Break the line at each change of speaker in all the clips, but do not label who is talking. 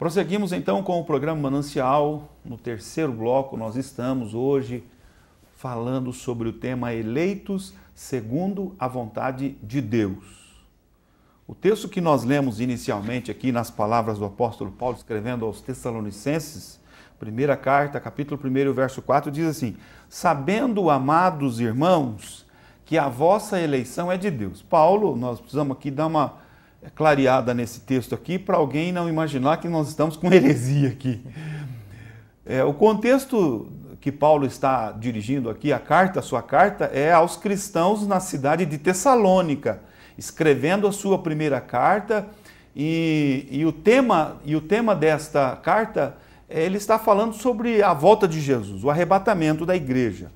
Prosseguimos então com o programa Manancial. No terceiro bloco, nós estamos hoje falando sobre o tema eleitos segundo a vontade de Deus. O texto que nós lemos inicialmente aqui nas palavras do apóstolo Paulo escrevendo aos Tessalonicenses, primeira carta, capítulo 1, verso 4, diz assim: sabendo, amados irmãos, que a vossa eleição é de Deus. Paulo, nós precisamos aqui dar uma clareada nesse texto aqui para alguém não imaginar que nós estamos com heresia aqui. O contexto que Paulo está dirigindo aqui, a sua carta, é aos cristãos na cidade de Tessalônica, escrevendo a sua primeira carta, e o tema desta carta, ele está falando sobre a volta de Jesus, o arrebatamento da igreja.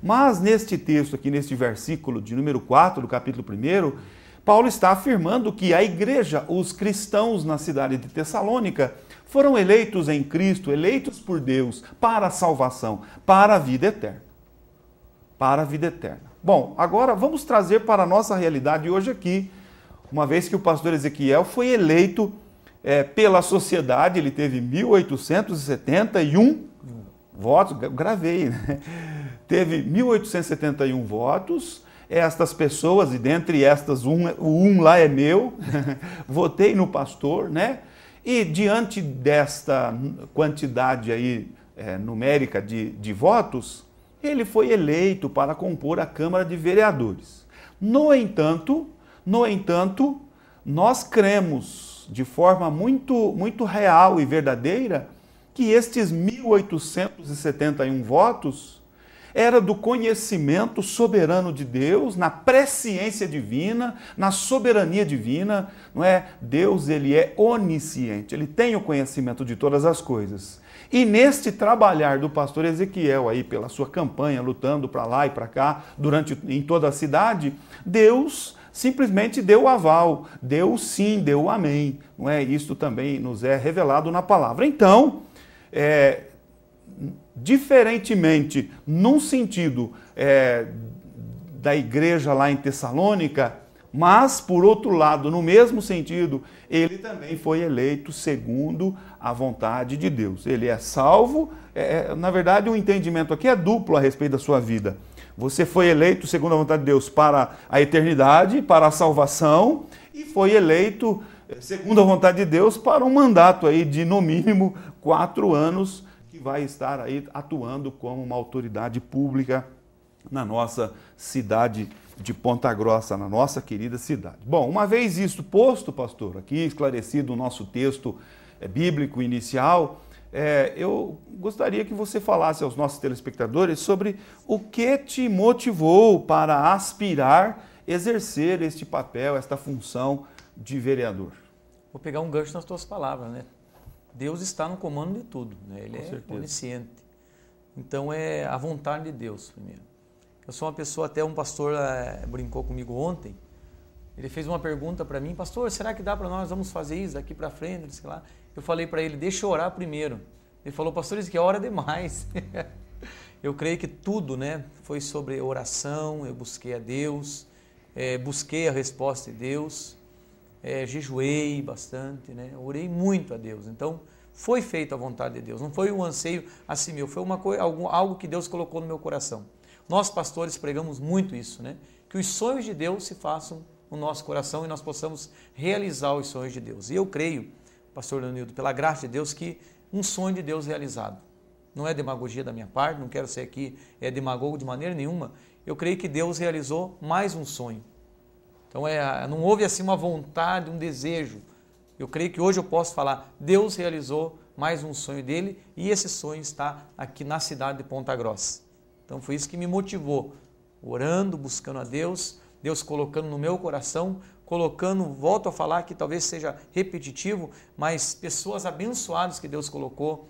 Mas neste texto aqui, neste versículo de número 4 do capítulo 1, Paulo está afirmando que a igreja, os cristãos na cidade de Tessalônica, foram eleitos em Cristo, eleitos por Deus para a salvação, para a vida eterna. Para a vida eterna. Bom, agora vamos trazer para a nossa realidade hoje aqui, uma vez que o pastor Ezequiel foi eleito pela sociedade, ele teve 1.871 votos, gravei, né? Teve 1.871 votos. Estas pessoas, e dentre estas, o um lá é meu, votei no pastor, né? E diante desta quantidade aí numérica de votos, ele foi eleito para compor a Câmara de Vereadores. No entanto, nós cremos de forma muito real e verdadeira que estes 1.871 votos era do conhecimento soberano de Deus, na presciência divina, na soberania divina, não é? Deus, ele é onisciente, ele tem o conhecimento de todas as coisas. E neste trabalhar do pastor Ezequiel aí pela sua campanha, lutando para lá e para cá, em toda a cidade, Deus simplesmente deu o aval, deu o sim, deu o amém, não é? Isso também nos é revelado na palavra. Então, diferentemente, num sentido da igreja lá em Tessalônica, mas, por outro lado, no mesmo sentido, ele também foi eleito segundo a vontade de Deus. Ele é salvo, na verdade, o entendimento aqui é duplo a respeito da sua vida. Você foi eleito segundo a vontade de Deus para a eternidade, para a salvação, e foi eleito segundo a vontade de Deus para um mandato aí de, no mínimo, 4 anos, que vai estar aí atuando como uma autoridade pública na nossa cidade de Ponta Grossa, na nossa querida cidade. Bom, uma vez isso posto, pastor, aqui esclarecido o nosso texto bíblico inicial, eu gostaria que você falasse aos nossos telespectadores sobre o que te motivou para aspirar, exercer este papel, esta função de vereador.
Vou pegar um gancho nas tuas palavras, né? Deus está no comando de tudo, né? Ele é onisciente. Então é a vontade de Deus primeiro. Eu sou uma pessoa, até um pastor brincou comigo ontem, ele fez uma pergunta para mim: pastor, será que dá para nós vamos fazer isso daqui para frente? Disse lá. Eu falei para ele: deixa eu orar primeiro. Ele falou: pastor, isso que é hora demais. Eu creio que tudo, né, foi sobre oração. Eu busquei a Deus, busquei a resposta de Deus. Jejuei bastante, né? Orei muito a Deus. Então, foi feita a vontade de Deus. Não foi um anseio assim meu, foi algo que Deus colocou no meu coração. Nós, pastores, pregamos muito isso, né? Que os sonhos de Deus se façam no nosso coração e nós possamos realizar os sonhos de Deus. E eu creio, pastor Leonildo, pela graça de Deus, que um sonho de Deus realizado. Não é demagogia da minha parte, não quero ser aqui demagogo de maneira nenhuma. Eu creio que Deus realizou mais um sonho. Então, não houve assim uma vontade, um desejo. Eu creio que hoje eu posso falar, Deus realizou mais um sonho dele e esse sonho está aqui na cidade de Ponta Grossa. Então, foi isso que me motivou, orando, buscando a Deus, Deus colocando no meu coração, volto a falar que talvez seja repetitivo, mas pessoas abençoadas que Deus colocou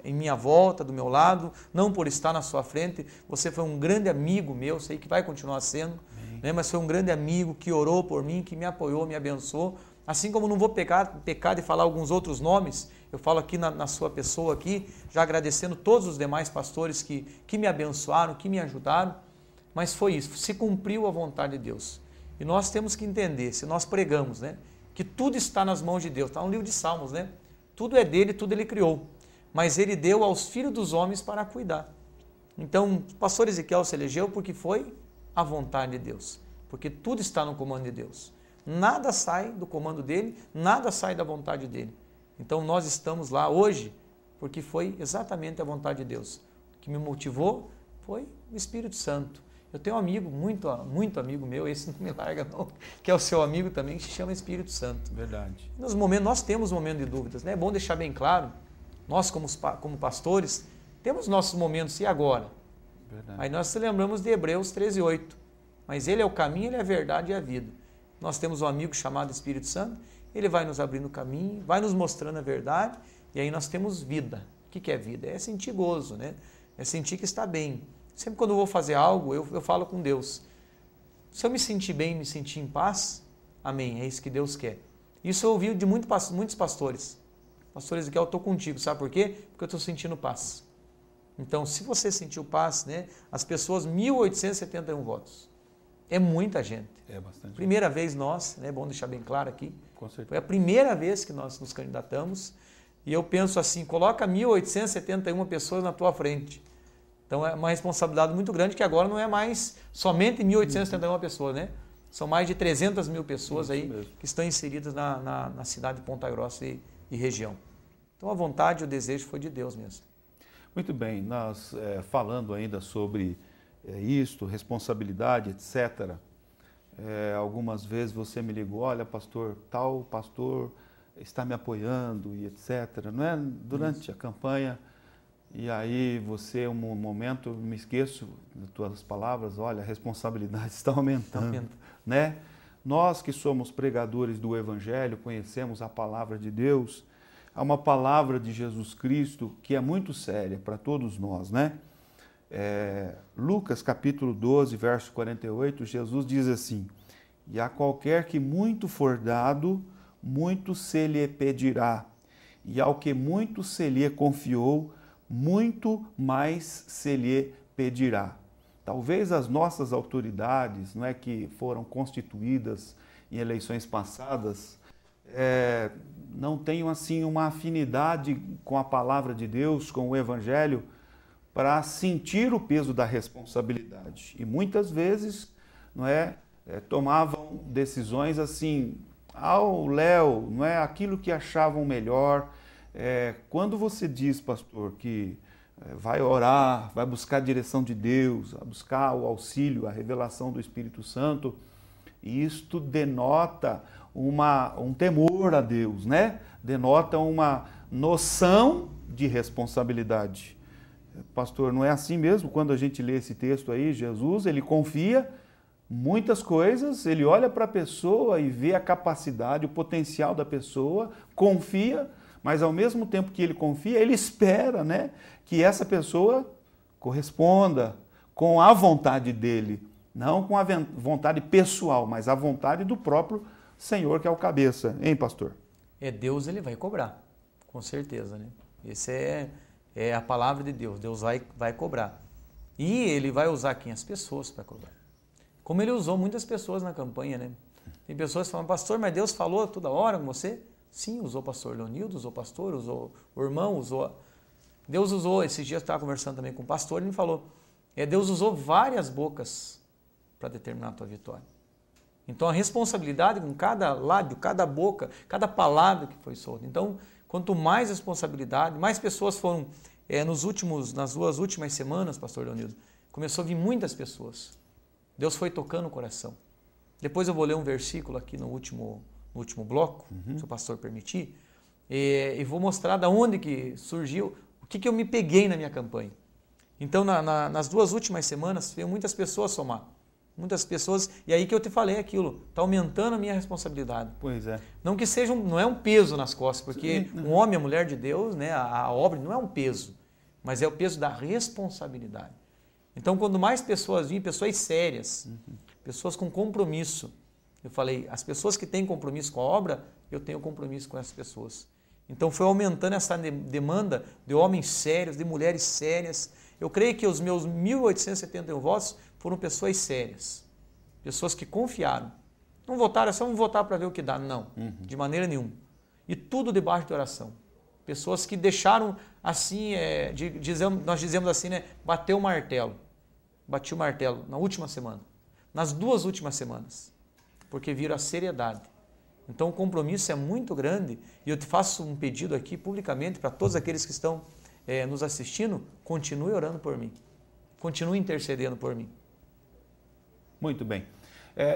em minha volta, do meu lado, não por estar na sua frente. Você foi um grande amigo meu, sei que vai continuar sendo, né? Mas foi um grande amigo que orou por mim, que me apoiou, me abençoou. Assim como não vou pecar de falar alguns outros nomes, eu falo aqui na sua pessoa aqui, já agradecendo todos os demais pastores que me abençoaram, que me ajudaram, mas foi isso, se cumpriu a vontade de Deus. E nós temos que entender, se nós pregamos, né, que tudo está nas mãos de Deus, está no livro de Salmos, né? Tudo é dele, tudo ele criou. Mas ele deu aos filhos dos homens para cuidar. Então, o pastor Ezequiel se elegeu porque foi a vontade de Deus. Porque tudo está no comando de Deus. Nada sai do comando dele, nada sai da vontade dele. Então, nós estamos lá hoje porque foi exatamente a vontade de Deus. O que me motivou foi o Espírito Santo. Eu tenho um amigo, muito amigo meu, esse não me larga não, que é o seu amigo também, que se chama Espírito Santo.
Verdade.
Nos momentos, nós temos um momento de dúvidas, né? É bom deixar bem claro, nós como pastores, temos nossos momentos, e agora?
Verdade.
Aí nós lembramos de Hebreus 13:8. Mas ele é o caminho, ele é a verdade e a vida. Nós temos um amigo chamado Espírito Santo, ele vai nos abrindo o caminho, vai nos mostrando a verdade, e aí nós temos vida. O que é vida? É sentir gozo, né? É sentir que está bem. Sempre quando eu vou fazer algo, eu falo com Deus. Se eu me sentir bem, me sentir em paz, amém, é isso que Deus quer. Isso eu ouvi de muitos pastores. Pastor Ezequiel, eu estou contigo, sabe por quê? Porque eu estou sentindo paz. Então, se você sentiu paz, né, as pessoas, 1.871 votos. É muita gente.
É bastante.
Primeira vez nós, é bom deixar bem claro aqui,
Com certeza.
foi a primeira vez que nós nos candidatamos, e eu penso assim, coloca 1.871 pessoas na tua frente. Então é uma responsabilidade muito grande, que agora não é mais somente 1.871 pessoas, né? São mais de 300 mil pessoas aí que estão inseridas na cidade de Ponta Grossa e região. Então a vontade e o desejo foi de Deus mesmo.
Muito bem, nós falando ainda sobre isto, responsabilidade, etc. Algumas vezes você me ligou, olha pastor, tal pastor está me apoiando e etc. Não é? Durante a campanha, e aí você, um momento, me esqueço das tuas palavras, olha, a responsabilidade está aumentando. Né? Nós que somos pregadores do Evangelho, conhecemos a palavra de Deus, há uma palavra de Jesus Cristo que é muito séria para todos nós, né? Lucas capítulo 12, verso 48, Jesus diz assim: e a qualquer que muito for dado, muito se lhe pedirá, e ao que muito se lhe confiou, muito mais se lhe pedirá. Talvez as nossas autoridades, não é, que foram constituídas em eleições passadas, não tenham assim uma afinidade com a palavra de Deus, com o Evangelho, para sentir o peso da responsabilidade. E muitas vezes, não é, tomavam decisões assim, ao léu, não é, aquilo que achavam melhor. Quando você diz, pastor, que vai orar, vai buscar a direção de Deus, vai buscar o auxílio, a revelação do Espírito Santo, isto denota um temor a Deus, né? Denota uma noção de responsabilidade. Pastor, não é assim mesmo? Quando a gente lê esse texto aí, Jesus, ele confia muitas coisas, ele olha para a pessoa e vê a capacidade, o potencial da pessoa, confia, mas ao mesmo tempo que ele confia, ele espera, né, que essa pessoa corresponda com a vontade dele, não com a vontade pessoal, mas a vontade do próprio Senhor, que é o cabeça. Hein, pastor?
Deus, ele vai cobrar, com certeza, né? Esse é a palavra de Deus. Deus vai cobrar. E ele vai usar quem? As pessoas para cobrar. Como ele usou muitas pessoas na campanha, né? Tem pessoas que falam, pastor, mas Deus falou toda hora com você? Sim, usou o pastor Leonildo, usou o pastor, usou o irmão, usou... Deus usou, esses dias eu estava conversando também com o pastor, ele me falou, Deus usou várias bocas para determinar a tua vitória. Então a responsabilidade com cada lábio, cada boca, cada palavra que foi solta. Então, quanto mais responsabilidade, mais pessoas foram, nas 2 últimas semanas, pastor Leonildo, começou a vir muitas pessoas. Deus foi tocando o coração. Depois eu vou ler um versículo aqui no último bloco, se o pastor permitir, e vou mostrar de onde que surgiu, o que eu me peguei na minha campanha. Então, nas 2 últimas semanas, veio muitas pessoas somar. Muitas pessoas, e aí que eu te falei aquilo, está aumentando a minha responsabilidade.
Pois é.
Não que seja, não é um peso nas costas, porque um homem, a mulher de Deus, né, a obra não é um peso, mas é o peso da responsabilidade. Então, quando mais pessoas vêm, pessoas sérias, pessoas com compromisso, eu falei, as pessoas que têm compromisso com a obra, eu tenho compromisso com essas pessoas. Então, foi aumentando essa demanda de homens sérios, de mulheres sérias. Eu creio que os meus 1.871 votos foram pessoas sérias, pessoas que confiaram. Não votaram, só vamos votar para ver o que dá. Não, de maneira nenhuma. E tudo debaixo de oração. Pessoas que deixaram assim, nós dizemos assim, né? Bateu o martelo. Bati o martelo na última semana. Nas 2 últimas semanas. Porque viram a seriedade. Então o compromisso é muito grande e eu te faço um pedido aqui publicamente para todos aqueles que estão nos assistindo, continue orando por mim. Continue intercedendo por mim.
Muito bem.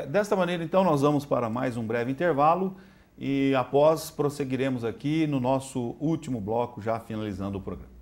Desta maneira, então, nós vamos para mais um breve intervalo e após prosseguiremos aqui no nosso último bloco, já finalizando o programa.